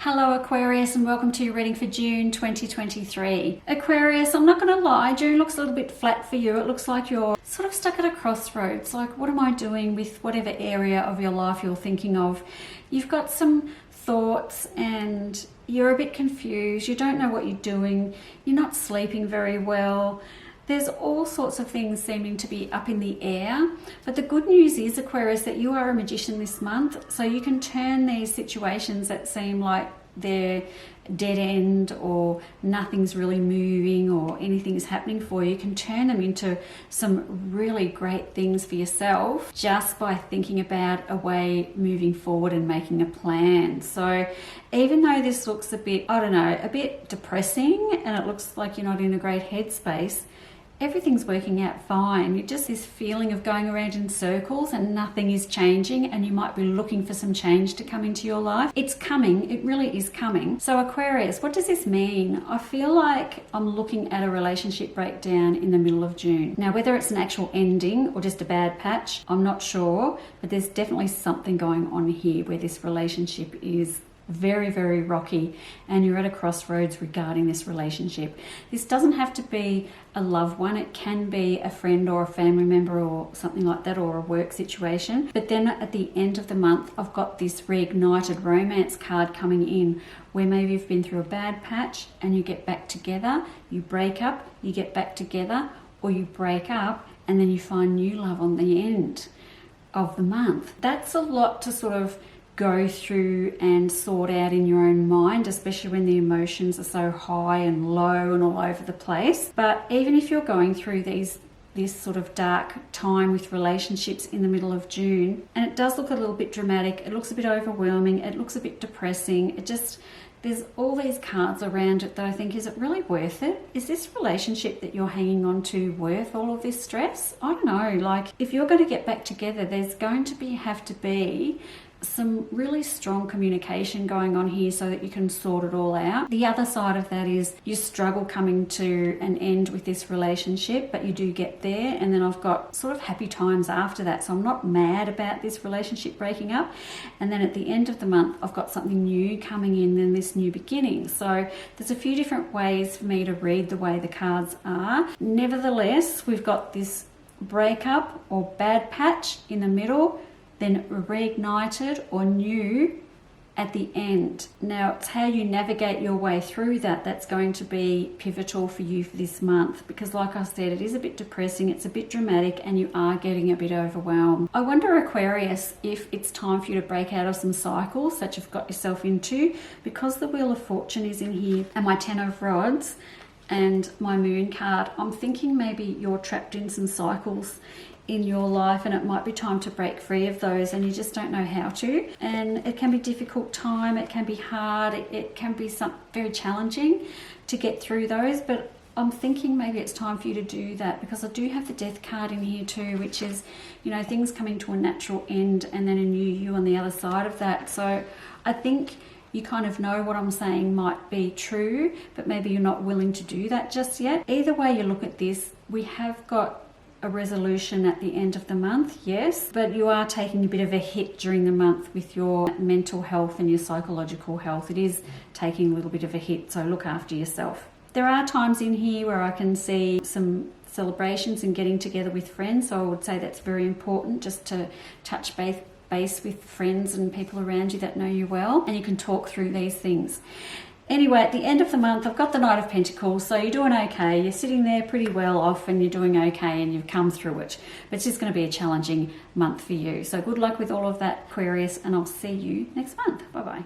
Hello Aquarius, and welcome to your reading for June 2023. Aquarius, I'm not going to lie, June looks a little bit flat for you. It looks like you're sort of stuck at a crossroads. Like, what am I doing with whatever area of your life you're thinking of? You've got some thoughts and you're a bit confused. You don't know what you're doing. You're not sleeping very well. There's all sorts of things seeming to be up in the air. But the good news is, Aquarius, that you are a magician this month. So you can turn these situations that seem like they're dead end or nothing's really moving or anything's happening for you. You can turn them into some really great things for yourself just by thinking about a way moving forward and making a plan. So even though this looks a bit, I don't know, a bit depressing and it looks like you're not in a great headspace, everything's working out fine. You're just this feeling of going around in circles and nothing is changing, and you might be looking for some change to come into your life. It's coming. It really is coming. So Aquarius, what does this mean? I feel like I'm looking at a relationship breakdown in the middle of June. Now, whether it's an actual ending or just a bad patch, I'm not sure, but there's definitely something going on here where this relationship is very, very rocky and you're at a crossroads regarding this relationship. This doesn't have to be a loved one. It can be a friend or a family member or something like that, or a work situation. But then at the end of the month, I've got this reignited romance card coming in where maybe you've been through a bad patch and you get back together, you break up, you get back together, or you break up and then you find new love on the end of the month. That's a lot to sort of go through and sort out in your own mind, especially when the emotions are so high and low and all over the place. But even if you're going through this sort of dark time with relationships in the middle of June, and it does look a little bit dramatic, it looks a bit overwhelming, it looks a bit depressing, there's all these cards around it that I think, is it really worth it? Is this relationship that you're hanging on to worth all of this stress? I don't know. Like, if you're going to get back together, there's going to have to be some really strong communication going on here so that you can sort it all out. The other side of that is you struggle coming to an end with this relationship, but you do get there, and then I've got sort of happy times after that. So I'm not mad about this relationship breaking up, and then at the end of the month I've got something new coming in and this new beginning. So there's a few different ways for me to read the way the cards are. Nevertheless, we've got this breakup or bad patch in the middle, then reignited or new at the end. Now, it's how you navigate your way through that's going to be pivotal for you for this month, because like I said, it is a bit depressing, it's a bit dramatic, and you are getting a bit overwhelmed. I wonder, Aquarius, if it's time for you to break out of some cycles that you've got yourself into, because the Wheel of Fortune is in here and my Ten of Rods and my Moon card. I'm thinking maybe you're trapped in some cycles in your life, and it might be time to break free of those, and you just don't know how to. And it can be a difficult time, it can be hard, it can be very challenging to get through those, but I'm thinking maybe it's time for you to do that, because I do have the Death card in here too, which is, you know, things coming to a natural end and then a new you on the other side of that. So I think you kind of know what I'm saying might be true, but maybe you're not willing to do that just yet. Either way you look at this, we have got a resolution at the end of the month, yes, but you are taking a bit of a hit during the month with your mental health and your psychological health. It is taking a little bit of a hit, so look after yourself. There are times in here where I can see some celebrations and getting together with friends, so I would say that's very important, just to touch base with friends and people around you that know you well, and you can talk through these things. Anyway, at the end of the month, I've got the Knight of Pentacles, so you're doing okay. You're sitting there pretty well off and you're doing okay and you've come through it. But it's just going to be a challenging month for you. So good luck with all of that, Aquarius, and I'll see you next month. Bye-bye.